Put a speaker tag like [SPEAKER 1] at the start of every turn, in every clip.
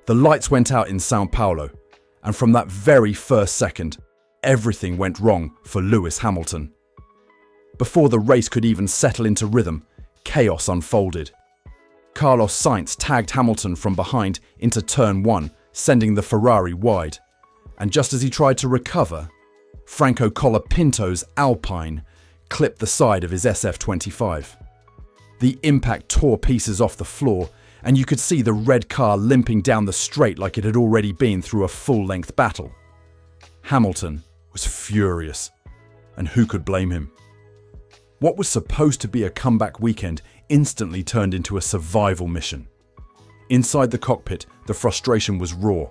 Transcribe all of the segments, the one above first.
[SPEAKER 1] The lights went out in São Paulo, and from that very first second, everything went wrong for Lewis Hamilton. Before the race could even settle into rhythm, chaos unfolded. Carlos Sainz tagged Hamilton from behind into turn 1, sending the Ferrari wide. And just as he tried to recover, Franco Colapinto's Alpine clipped the side of his SF25. The impact tore pieces off the floor, and you could see the red car limping down the straight like it had already been through a full-length battle. Hamilton was furious, and who could blame him? What was supposed to be a comeback weekend instantly turned into a survival mission. Inside the cockpit, the frustration was raw.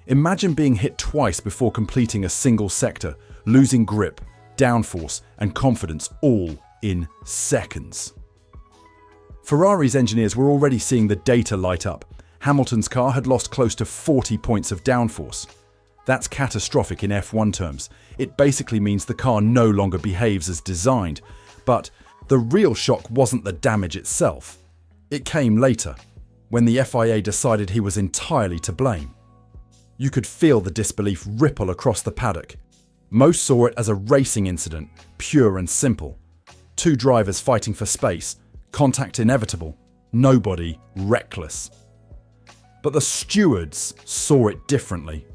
[SPEAKER 1] Imagine being hit twice before completing a single sector, losing grip, downforce, and confidence all in seconds. Ferrari's engineers were already seeing the data light up. Hamilton's car had lost close to 40 points of downforce. That's catastrophic in F1 terms. It basically means the car no longer behaves as designed. But the real shock wasn't the damage itself. It came later, when the FIA decided he was entirely to blame. You could feel the disbelief ripple across the paddock. Most saw it as a racing incident, pure and simple. Two drivers fighting for space, contact inevitable, nobody reckless. But the stewards saw it differently.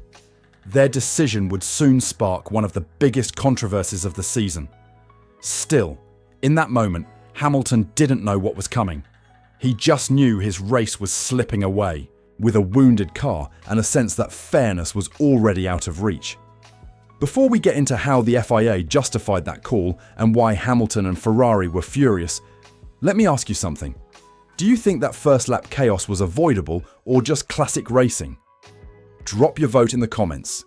[SPEAKER 1] Their decision would soon spark one of the biggest controversies of the season. Still, in that moment, Hamilton didn't know what was coming. He just knew his race was slipping away, with a wounded car and a sense that fairness was already out of reach. Before we get into how the FIA justified that call and why Hamilton and Ferrari were furious, let me ask you something. Do you think that first lap chaos was avoidable or just classic racing? Drop your vote in the comments.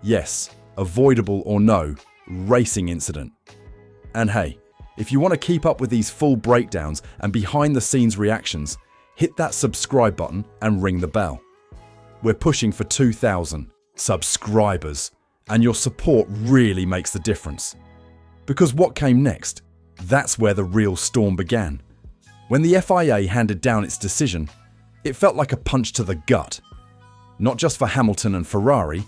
[SPEAKER 1] Yes, avoidable or no, racing incident. And hey, if you want to keep up with these full breakdowns and behind-the-scenes reactions, hit that subscribe button and ring the bell. We're pushing for 2,000 subscribers, and your support really makes the difference. Because what came next? That's where the real storm began. When the FIA handed down its decision, it felt like a punch to the gut. Not just for Hamilton and Ferrari,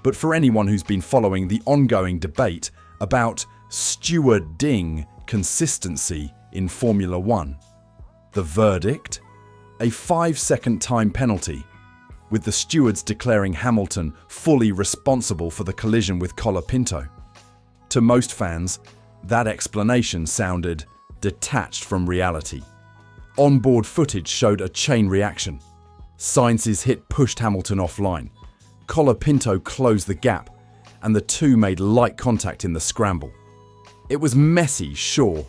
[SPEAKER 1] but for anyone who's been following the ongoing debate about stewarding consistency in Formula One. The verdict? A 5-second time penalty, with the stewards declaring Hamilton fully responsible for the collision with Colapinto. To most fans, that explanation sounded detached from reality. Onboard footage showed a chain reaction. Sainz's hit pushed Hamilton offline. Colapinto closed the gap, and the two made light contact in the scramble. It was messy, sure,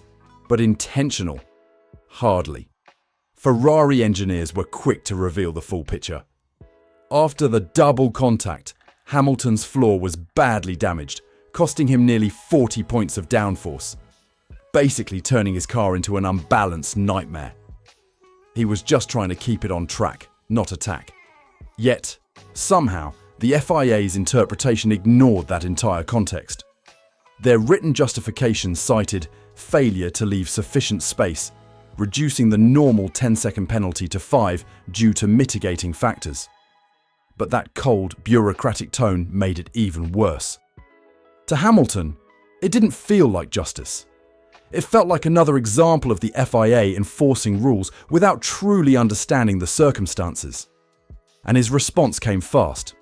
[SPEAKER 1] but intentional? Hardly. Ferrari engineers were quick to reveal the full picture. After the double contact, Hamilton's floor was badly damaged, costing him nearly 40 points of downforce, basically turning his car into an unbalanced nightmare. He was just trying to keep it on track, not attack. Yet, somehow, the FIA's interpretation ignored that entire context. Their written justification cited failure to leave sufficient space, reducing the normal 10-second penalty to 5 due to mitigating factors. But that cold, bureaucratic tone made it even worse. To Hamilton, it didn't feel like justice. It felt like another example of the FIA enforcing rules without truly understanding the circumstances. And his response came fast.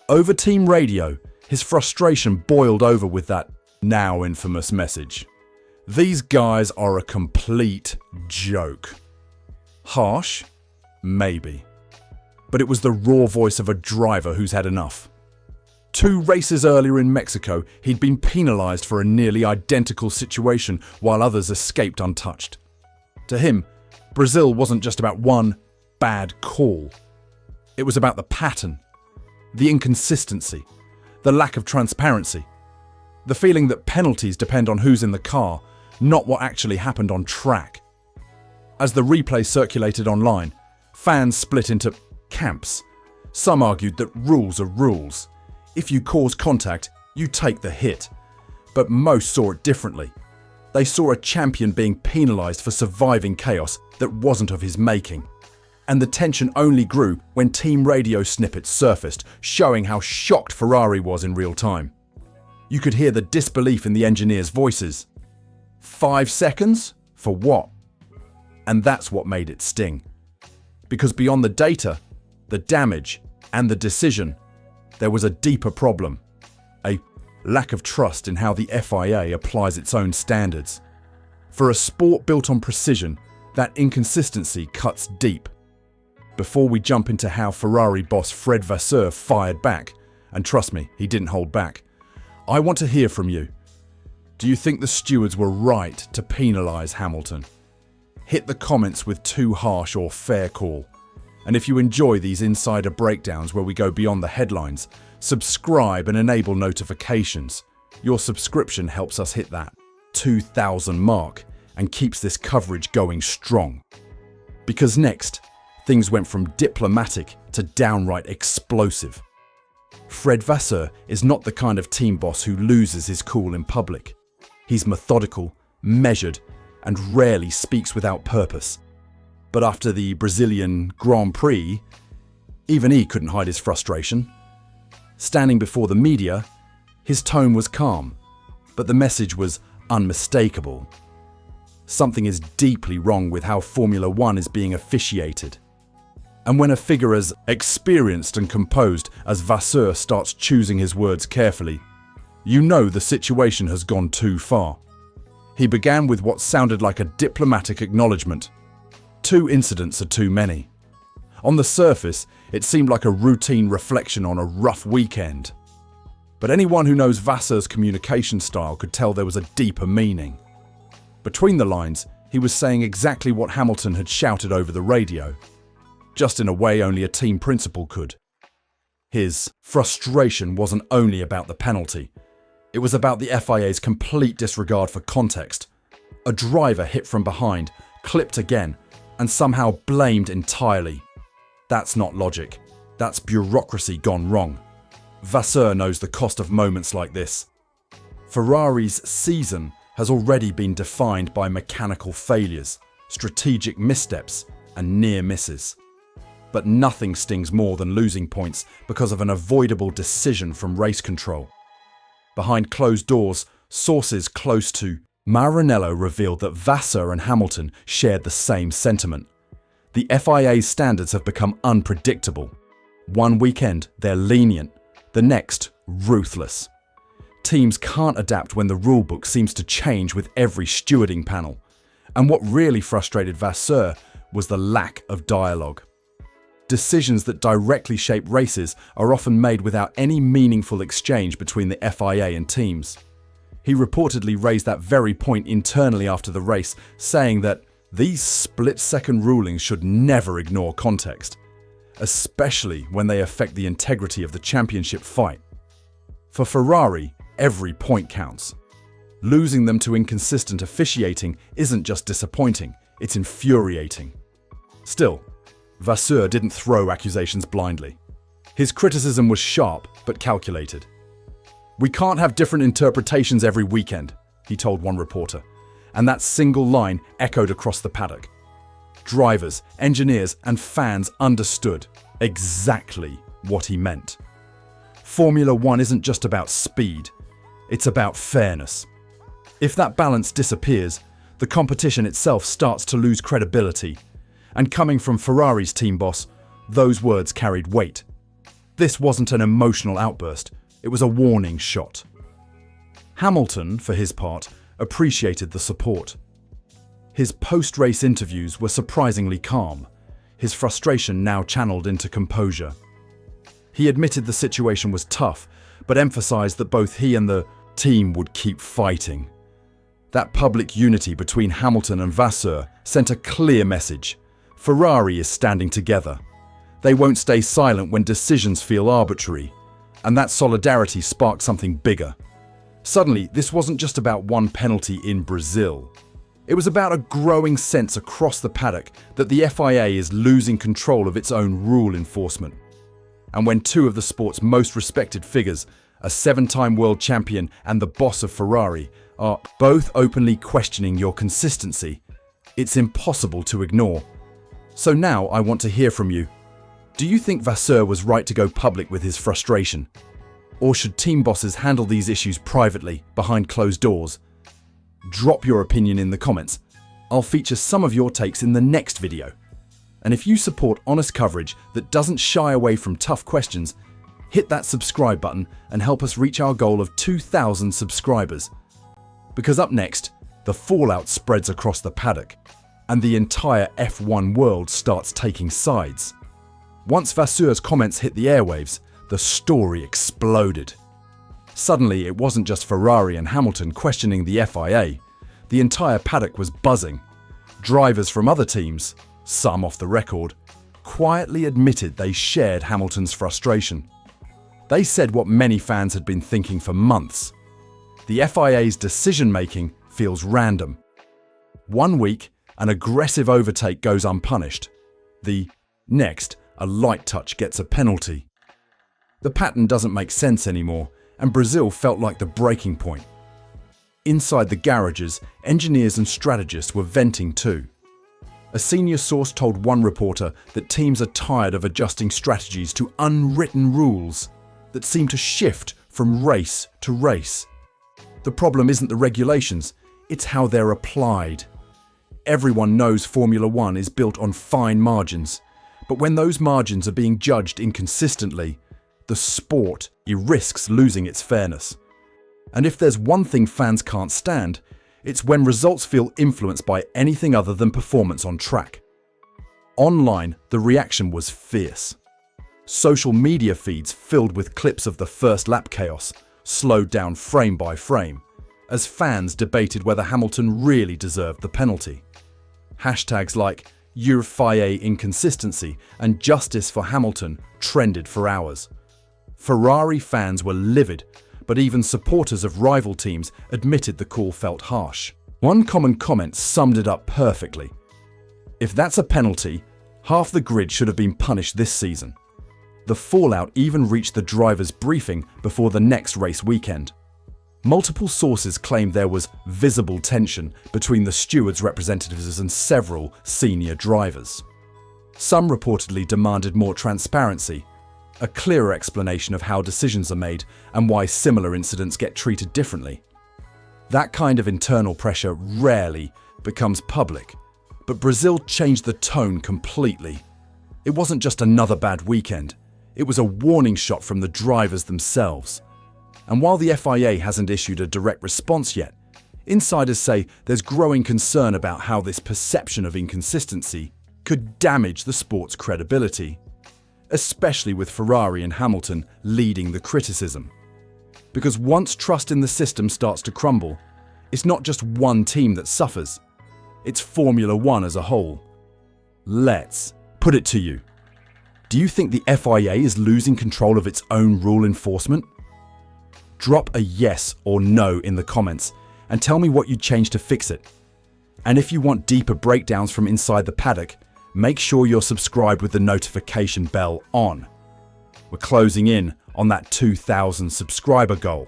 [SPEAKER 1] Over team radio, his frustration boiled over with that now infamous message. These guys are a complete joke. Harsh? Maybe. But it was the raw voice of a driver who's had enough. 2 races earlier in Mexico, he'd been penalised for a nearly identical situation while others escaped untouched. To him, Brazil wasn't just about one bad call. It was about the pattern, the inconsistency, the lack of transparency, the feeling that penalties depend on who's in the car, not what actually happened on track. As the replay circulated online, fans split into camps. Some argued that rules are rules. If you cause contact, you take the hit. But most saw it differently. They saw a champion being penalised for surviving chaos that wasn't of his making. And the tension only grew when team radio snippets surfaced, showing how shocked Ferrari was in real time. You could hear the disbelief in the engineers' voices. 5 seconds? For what? And that's what made it sting. Because beyond the data, the damage, and the decision, there was a deeper problem. A lack of trust in how the FIA applies its own standards. For a sport built on precision, that inconsistency cuts deep. Before we jump into how Ferrari boss Fred Vasseur fired back, and trust me, he didn't hold back, I want to hear from you. Do you think the stewards were right to penalise Hamilton? Hit the comments with too harsh or fair call. And if you enjoy these insider breakdowns where we go beyond the headlines, subscribe and enable notifications. Your subscription helps us hit that 2,000 mark and keeps this coverage going strong. Because next, things went from diplomatic to downright explosive. Fred Vasseur is not the kind of team boss who loses his cool in public. He's methodical, measured, and rarely speaks without purpose. But after the Brazilian Grand Prix, even he couldn't hide his frustration. Standing before the media, his tone was calm, but the message was unmistakable. Something is deeply wrong with how Formula One is being officiated. And when a figure as experienced and composed as Vasseur starts choosing his words carefully, you know the situation has gone too far. He began with what sounded like a diplomatic acknowledgement. 2 incidents are too many. On the surface, it seemed like a routine reflection on a rough weekend. But anyone who knows Vasseur's communication style could tell there was a deeper meaning. Between the lines, he was saying exactly what Hamilton had shouted over the radio, just in a way only a team principal could. His frustration wasn't only about the penalty. It was about the FIA's complete disregard for context. A driver hit from behind, clipped again, and somehow blamed entirely. That's not logic. That's bureaucracy gone wrong. Vasseur knows the cost of moments like this. Ferrari's season has already been defined by mechanical failures, strategic missteps, and near misses. But nothing stings more than losing points because of an avoidable decision from race control. Behind closed doors, sources close to Maranello revealed that Vasseur and Hamilton shared the same sentiment. The FIA's standards have become unpredictable. One weekend, they're lenient. The next, ruthless. Teams can't adapt when the rulebook seems to change with every stewarding panel. And what really frustrated Vasseur was the lack of dialogue. Decisions that directly shape races are often made without any meaningful exchange between the FIA and teams. He reportedly raised that very point internally after the race, saying that these split-second rulings should never ignore context, especially when they affect the integrity of the championship fight. For Ferrari, every point counts. Losing them to inconsistent officiating isn't just disappointing, it's infuriating. Still, Vasseur didn't throw accusations blindly. His criticism was sharp but calculated. "We can't have different interpretations every weekend," he told one reporter, and that single line echoed across the paddock. Drivers, engineers, and fans understood exactly what he meant. Formula One isn't just about speed, it's about fairness. If that balance disappears, the competition itself starts to lose credibility. And coming from Ferrari's team boss, those words carried weight. This wasn't an emotional outburst, it was a warning shot. Hamilton, for his part, appreciated the support. His post-race interviews were surprisingly calm, his frustration now channeled into composure. He admitted the situation was tough, but emphasized that both he and the team would keep fighting. That public unity between Hamilton and Vasseur sent a clear message. Ferrari is standing together. They won't stay silent when decisions feel arbitrary. And that solidarity sparked something bigger. Suddenly, this wasn't just about one penalty in Brazil. It was about a growing sense across the paddock that the FIA is losing control of its own rule enforcement. And when 2 of the sport's most respected figures, a 7-time world champion and the boss of Ferrari, are both openly questioning your consistency, it's impossible to ignore. So now I want to hear from you. Do you think Vasseur was right to go public with his frustration? Or should team bosses handle these issues privately, behind closed doors? Drop your opinion in the comments. I'll feature some of your takes in the next video. And if you support honest coverage that doesn't shy away from tough questions, hit that subscribe button and help us reach our goal of 2,000 subscribers. Because up next, the fallout spreads across the paddock, and the entire F1 world starts taking sides. Once Vasseur's comments hit the airwaves, the story exploded. Suddenly, it wasn't just Ferrari and Hamilton questioning the FIA. The entire paddock was buzzing. Drivers from other teams, some off the record, quietly admitted they shared Hamilton's frustration. They said what many fans had been thinking for months. The FIA's decision-making feels random. 1 week, an aggressive overtake goes unpunished. The next, a light touch gets a penalty. The pattern doesn't make sense anymore, and Brazil felt like the breaking point. Inside the garages, engineers and strategists were venting too. A senior source told one reporter that teams are tired of adjusting strategies to unwritten rules that seem to shift from race to race. The problem isn't the regulations, it's how they're applied. Everyone knows Formula One is built on fine margins, but when those margins are being judged inconsistently, the sport risks losing its fairness. And if there's one thing fans can't stand, it's when results feel influenced by anything other than performance on track. Online, the reaction was fierce. Social media feeds filled with clips of the first lap chaos, slowed down frame by frame, as fans debated whether Hamilton really deserved the penalty. Hashtags like FIA inconsistency and justice for Hamilton trended for hours. Ferrari fans were livid, but even supporters of rival teams admitted the call felt harsh. One common comment summed it up perfectly. If that's a penalty, half the grid should have been punished this season. The fallout even reached the drivers' briefing before the next race weekend. Multiple sources claimed there was visible tension between the stewards' representatives and several senior drivers. Some reportedly demanded more transparency, a clearer explanation of how decisions are made and why similar incidents get treated differently. That kind of internal pressure rarely becomes public, but Brazil changed the tone completely. It wasn't just another bad weekend, it was a warning shot from the drivers themselves. And while the FIA hasn't issued a direct response yet, insiders say there's growing concern about how this perception of inconsistency could damage the sport's credibility, especially with Ferrari and Hamilton leading the criticism. Because once trust in the system starts to crumble, it's not just one team that suffers, it's Formula One as a whole. Let's put it to you. Do you think the FIA is losing control of its own rule enforcement? Drop a yes or no in the comments and tell me what you'd change to fix it. And if you want deeper breakdowns from inside the paddock, make sure you're subscribed with the notification bell on. We're closing in on that 2,000 subscriber goal,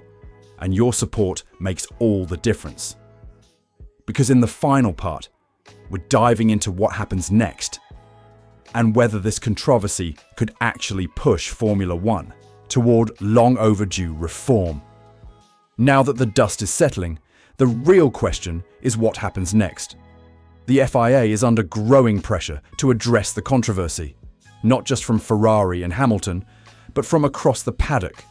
[SPEAKER 1] and your support makes all the difference. Because in the final part, we're diving into what happens next, and whether this controversy could actually push Formula One toward long overdue reform. Now that the dust is settling, the real question is what happens next. The FIA is under growing pressure to address the controversy, not just from Ferrari and Hamilton, but from across the paddock.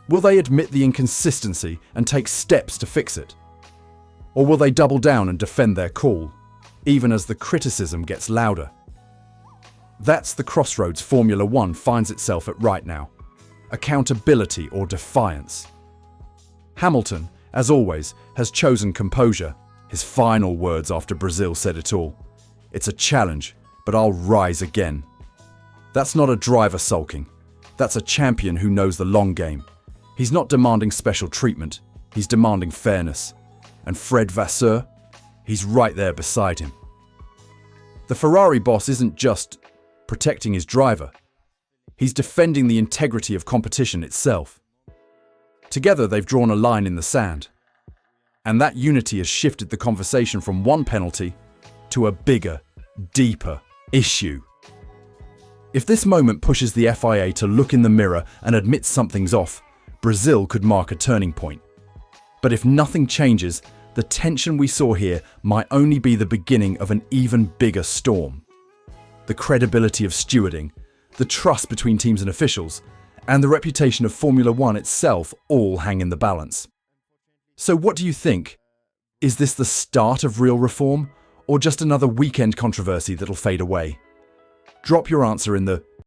[SPEAKER 1] Will they admit the inconsistency and take steps to fix it? Or will they double down and defend their call, even as the criticism gets louder? That's the crossroads Formula One finds itself at right now. Accountability or defiance. Hamilton, as always, has chosen composure. His final words after Brazil said it all. It's a challenge, but I'll rise again. That's not a driver sulking. That's a champion who knows the long game. He's not demanding special treatment. He's demanding fairness. And Fred Vasseur, he's right there beside him. The Ferrari boss isn't just protecting his driver. He's defending the integrity of competition itself. Together, they've drawn a line in the sand. And that unity has shifted the conversation from one penalty to a bigger, deeper issue. If this moment pushes the FIA to look in the mirror and admit something's off, Brazil could mark a turning point. But if nothing changes, the tension we saw here might only be the beginning of an even bigger storm. The credibility of stewarding, the trust between teams and officials, and the reputation of Formula One itself all hang in the balance. So what do you think? Is this the start of real reform, or just another weekend controversy that'll fade away? Drop your answer in the